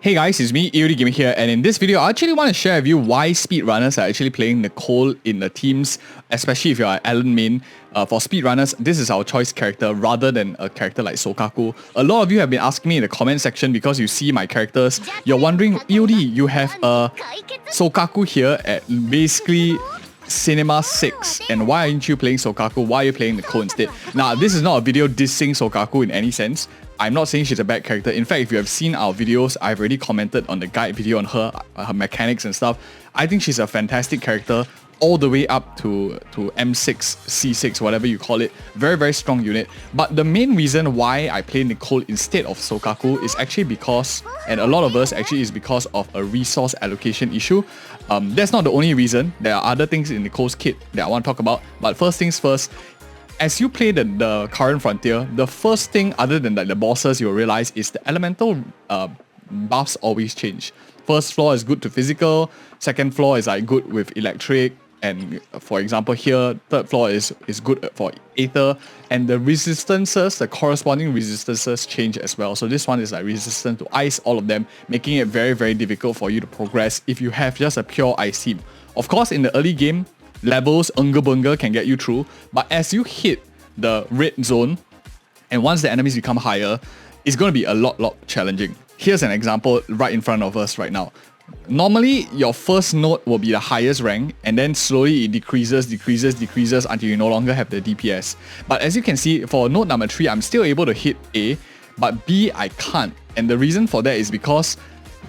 Hey guys, it's me, EODGamer here, and in this video, I actually want to share with you why speedrunners are actually playing Nicole in the teams, especially if you are Alan main. For speedrunners, this is our choice character rather than a character like Sokaku. A lot of you have been asking me in the comment section because you see my characters, you're wondering, EOD, you have a Sokaku here at basically Cinema 6, and why aren't you playing Sokaku? Why are you playing Nicole instead? Now, this is not a video dissing Sokaku in any sense. I'm not saying she's a bad character. In fact, if you have seen our videos, I've already commented on the guide video on her mechanics and stuff. I think she's a fantastic character all the way up to M6, C6, whatever you call it. Very, very strong unit. But the main reason why I play Nicole instead of Sokaku is actually because, and a lot of us actually is because of a resource allocation issue. That's not the only reason. There are other things in Nicole's kit that I want to talk about. But first things first, as you play the current frontier, the first thing other than like the bosses you'll realize is the elemental buffs always change. First floor is good to physical, second floor is like good with electric, and for example here, third floor is good for aether, and the resistances, the corresponding resistances change as well. So this one is like resistant to ice, all of them, making it very, very difficult for you to progress if you have just a pure ice team. Of course, in the early game, levels, Bunga can get you through, but as you hit the red zone, and once the enemies become higher, it's going to be a lot challenging. Here's an example right in front of us right now. Normally, your first node will be the highest rank, and then slowly it decreases until you no longer have the DPS. But as you can see, for node number 3, I'm still able to hit A, but B, I can't. And the reason for that is because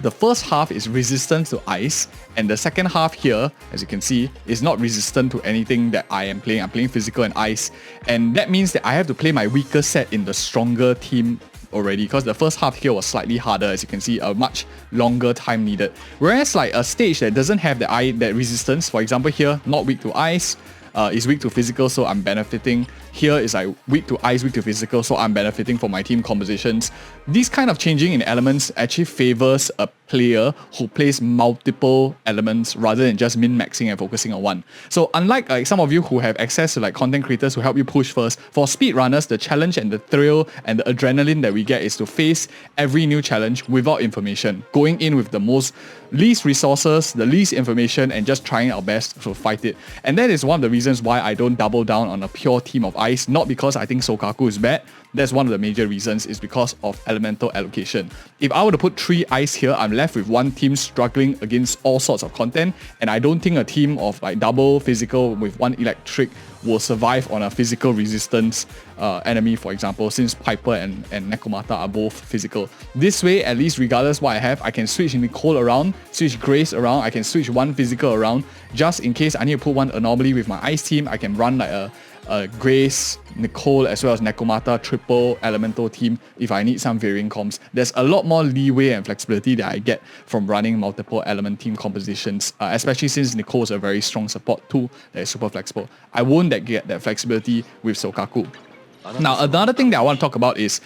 the first half is resistant to ice, and the second half here, as you can see, is not resistant to anything that I am playing. I'm playing physical and ice, and that means that I have to play my weaker set in the stronger team already, because the first half here was slightly harder. As you can see, a much longer time needed. Whereas like a stage that doesn't have that resistance, for example here, not weak to ice, is weak to physical, so I'm benefiting. Here is like weak to ice, weak to physical, so I'm benefiting from my team compositions. These kind of changing in elements actually favors a player who plays multiple elements rather than just min-maxing and focusing on one. So unlike like some of you who have access to like content creators who help you push first, for speedrunners, the challenge and the thrill and the adrenaline that we get is to face every new challenge without information, going in with the least resources, the least information, and just trying our best to fight it. And that is one of the reasons why I don't double down on a pure team of ice, not because I think Sokaku is bad. That's one of the major reasons, is because of elemental allocation. If I were to put 3 ice here, I'm left with one team struggling against all sorts of content, and I don't think a team of like double physical with 1 electric will survive on a physical resistance enemy, for example, since Piper and Nekomata are both physical. This way, at least regardless what I have, I can switch Nicole around, switch Grace around, I can switch 1 physical around, just in case I need to put 1 anomaly with my ice team. I can run like a Grace, Nicole, as well as Nekomata triple elemental team if I need some varying comps. There's a lot more leeway and flexibility that I get from running multiple element team compositions, especially since Nicole is a very strong support tool that is super flexible. I won't get that flexibility with Sokaku. Now, another thing that I want to talk about is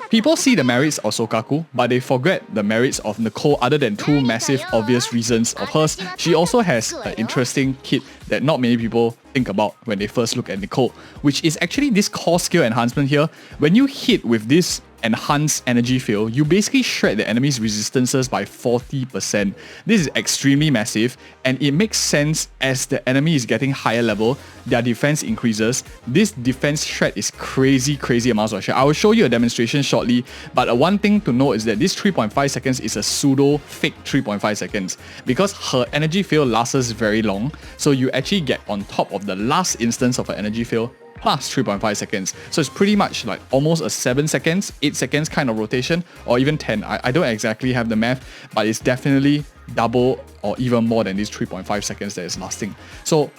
people see the merits of Sokaku, but they forget the merits of Nicole other than 2 massive obvious reasons of hers. She also has an interesting kit that not many people think about when they first look at Nicole, which is actually this core skill enhancement here. When you hit with this enhanced energy field, you basically shred the enemy's resistances by 40%. This is extremely massive, and it makes sense as the enemy is getting higher level, their defense increases. This defense shred is crazy amounts of shred. I will show you a demonstration shortly, but one thing to note is that this 3.5 seconds is a pseudo fake 3.5 seconds because her energy field lasts very long, so you actually get on top of the last instance of her energy field plus 3.5 seconds. So it's pretty much like almost a 7 seconds, 8 seconds kind of rotation, or even 10. I don't exactly have the math, but it's definitely double or even more than these 3.5 seconds that is lasting. So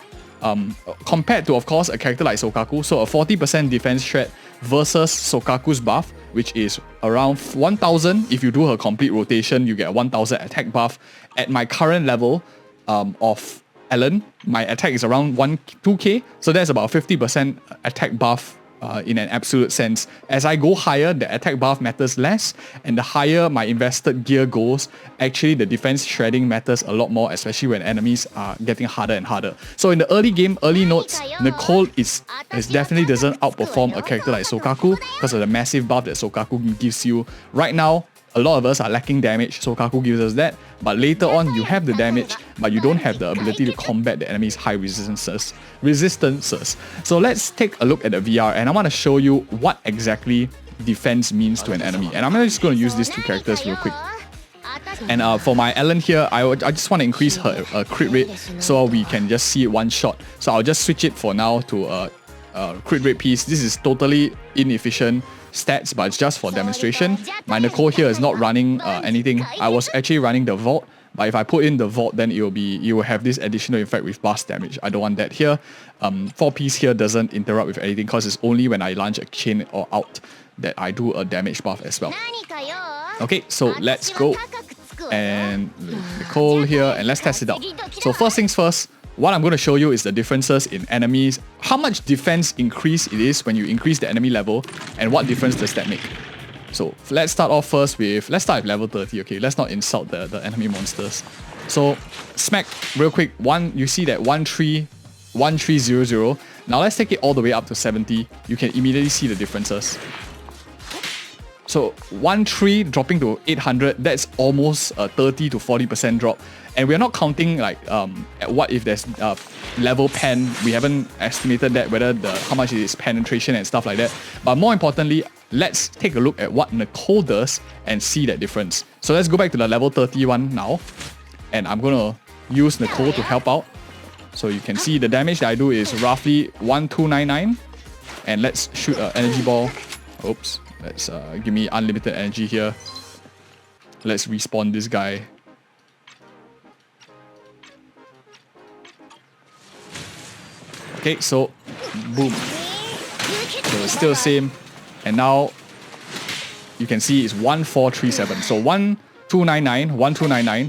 compared to, of course, a character like Sokaku, so a 40% defense shred versus Sokaku's buff, which is around 1000. If you do her complete rotation, you get a 1000 attack buff. At my current level of Ellen, my attack is around 2k, so that's about 50% attack buff in an absolute sense. As I go higher, the attack buff matters less, and the higher my invested gear goes, actually the defense shredding matters a lot more, especially when enemies are getting harder and harder. So in the early game, early notes, Nicole is definitely doesn't outperform a character like Sokaku because of the massive buff that Sokaku gives you. Right now, a lot of us are lacking damage, Sokaku gives us that, but later on you have the damage, but you don't have the ability to combat the enemy's high resistances. So let's take a look at the VR, and I want to show you what exactly defense means to an enemy. And I'm just going to use these two characters real quick. And for my Ellen here, I just want to increase her crit rate so we can just see it one shot. So I'll just switch it for now to crit rate piece. This is totally inefficient stats, but it's just for demonstration. My Nicole here is not running anything. I was actually running the vault, but if I put in the vault, then it will have this additional effect with burst damage. I don't want that here. 4-piece here doesn't interrupt with anything because it's only when I launch a chain or out that I do a damage buff as well. Okay, so let's go. And Nicole here, and let's test it out. So first things first, what I'm going to show you is the differences in enemies, how much defense increase it is when you increase the enemy level, and what difference does that make. So let's start off first with, let's start with level 30, okay? Let's not insult the enemy monsters. So smack real quick, you see that 1300. Now let's take it all the way up to 70. You can immediately see the differences. So 13 dropping to 800, that's almost a 30 to 40% drop. And we're not counting like what if there's level pen. We haven't estimated that, whether how much it is penetration and stuff like that. But more importantly, let's take a look at what Nicole does and see that difference. So let's go back to the level 31 now. And I'm going to use Nicole to help out. So you can see the damage that I do is roughly 1299. And let's shoot an energy ball. Oops. Let's give me unlimited energy here. Let's respawn this guy. Okay, so boom. So it's still the same. And now you can see it's 1437. So 1299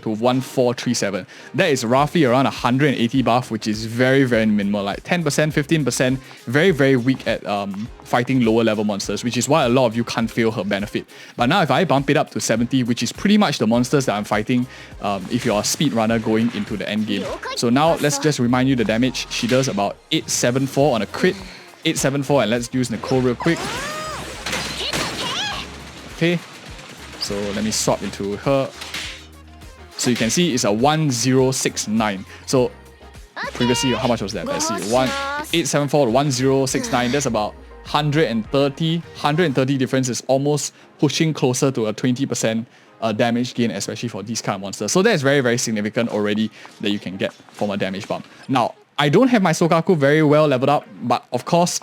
to 1437. That is roughly around 180 buff, which is very, very minimal. Like 10%, 15%, very, very weak at fighting lower level monsters, which is why a lot of you can't feel her benefit. But now if I bump it up to 70, which is pretty much the monsters that I'm fighting if you're a speedrunner going into the end game. So now let's just remind you the damage. She does about 874 on a crit. 874, and let's use Nicole real quick. Okay. So let me swap into her. So you can see it's a 1069. So previously, how much was that? Let's see, 874 to 1069. That's about 130 difference, is almost pushing closer to a 20% damage gain, especially for these kind of monsters. So that's very, very significant already that you can get from a damage bump. Now, I don't have my Sokaku very well leveled up, but of course,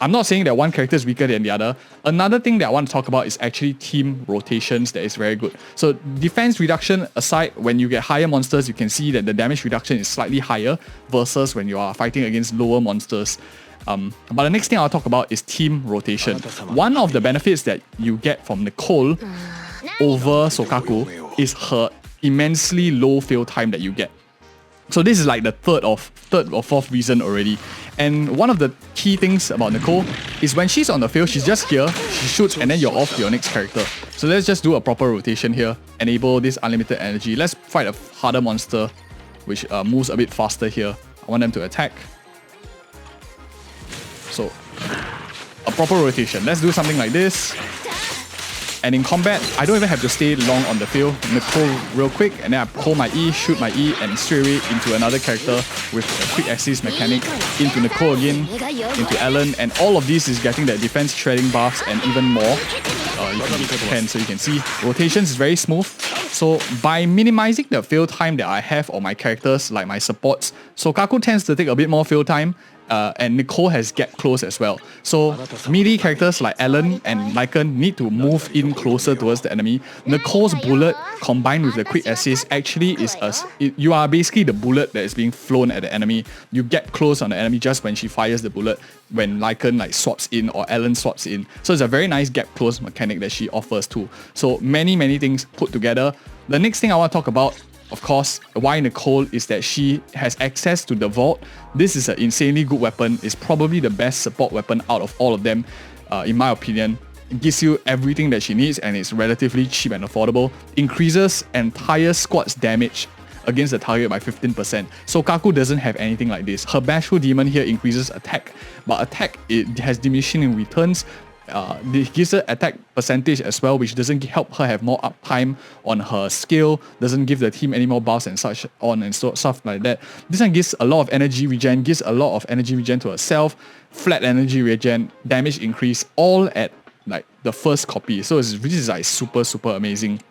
I'm not saying that one character is weaker than the other. Another thing that I want to talk about is actually team rotations that is very good. So defense reduction aside, when you get higher monsters, you can see that the damage reduction is slightly higher versus when you are fighting against lower monsters. But the next thing I'll talk about is team rotation. One of the benefits that you get from Nicole over Sokaku is her immensely low fail time that you get. So this is like the third or fourth reason already. And one of the key things about Nicole is when she's on the field, she's just here, she shoots, and then you're off to your next character. So let's just do a proper rotation here. Enable this unlimited energy. Let's fight a harder monster, which moves a bit faster here. I want them to attack. So, a proper rotation. Let's do something like this. And in combat, I don't even have to stay long on the field. Nicole real quick, and then I pull my E, shoot my E, and straight away into another character with a quick assist mechanic, into Nicole again, into Ellen, and all of this is getting that defense shredding buffs and even more. So you can see rotations is very smooth. So by minimizing the fail time that I have on my characters, like my supports, Sokaku tends to take a bit more fail time. And Nicole has get close as well. So melee characters like Ellen and Lycan need to move in closer towards the enemy. Nicole's bullet combined with the quick assist actually is you are basically the bullet that is being flown at the enemy. You get close on the enemy just when she fires the bullet, when Lycan like swaps in or Ellen swaps in. So it's a very nice get close mechanic that she offers too. So many things put together. The next thing I want to talk about, of course, why Nicole, is that she has access to the vault. This is an insanely good weapon. It's probably the best support weapon out of all of them, in my opinion. It gives you everything that she needs and it's relatively cheap and affordable. Increases entire squad's damage against the target by 15%. Sokaku doesn't have anything like this. Her Bashful Demon here increases attack, but attack, it has diminishing returns. it gives her attack percentage as well, which doesn't help her have more uptime on her skill, doesn't give the team any more buffs and such on and so stuff like that. This one gives a lot of energy regen, gives a lot of energy regen to herself, flat energy regen, damage increase, all at like the first copy. So this is like super amazing.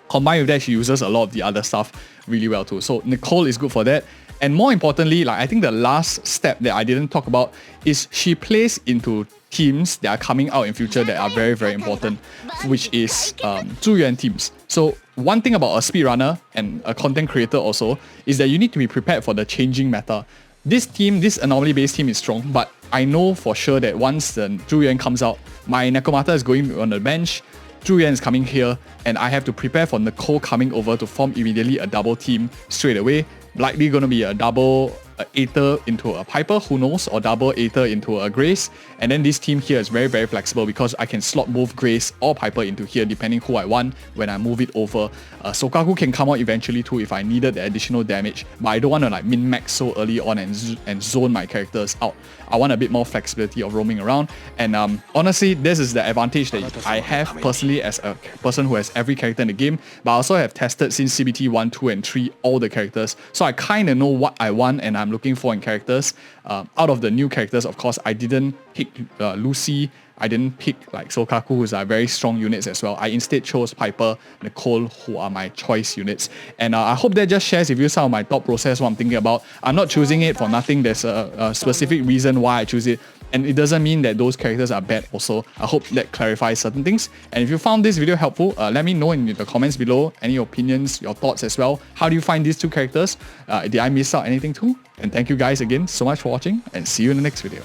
Combined with that, she uses a lot of the other stuff really well too. So Nicole is good for that. And more importantly, like I think the last step that I didn't talk about is she plays into teams that are coming out in future that are very important, which is Zhuyuan teams. So one thing about a speedrunner and a content creator also is that you need to be prepared for the changing meta. This team, this anomaly-based team is strong, but I know for sure that once the Zhuyuan comes out, my Nekomata is going on the bench, Zhuyuan is coming here, and I have to prepare for Nicole coming over to form immediately a double team straight away. Likely going to be a double Aether into a Piper, who knows, or double Aether into a Grace. And then this team here is very flexible because I can slot both Grace or Piper into here depending who I want when I move it over. Sokaku can come out eventually too if I needed the additional damage, but I don't want to like min-max so early on and zone my characters out. I want a bit more flexibility of roaming around, and honestly, this is the advantage that I have personally as a person who has every character in the game, but I also have tested since CBT 1, 2 and 3 all the characters, so I kind of know what I want and I'm looking for in characters. Out of the new characters, of course, I didn't pick Lucy, I didn't pick like Sokaku, who's are very strong units as well. I instead chose Piper, Nicole, who are my choice units. And I hope that just shares with you some of my thought process, what I'm thinking about. I'm not choosing it for nothing. There's a specific reason why I choose it. And it doesn't mean that those characters are bad also. I hope that clarifies certain things. And if you found this video helpful, let me know in the comments below any opinions, your thoughts as well. How do you find these two characters? Did I miss out anything too? And thank you guys again so much for watching, and see you in the next video.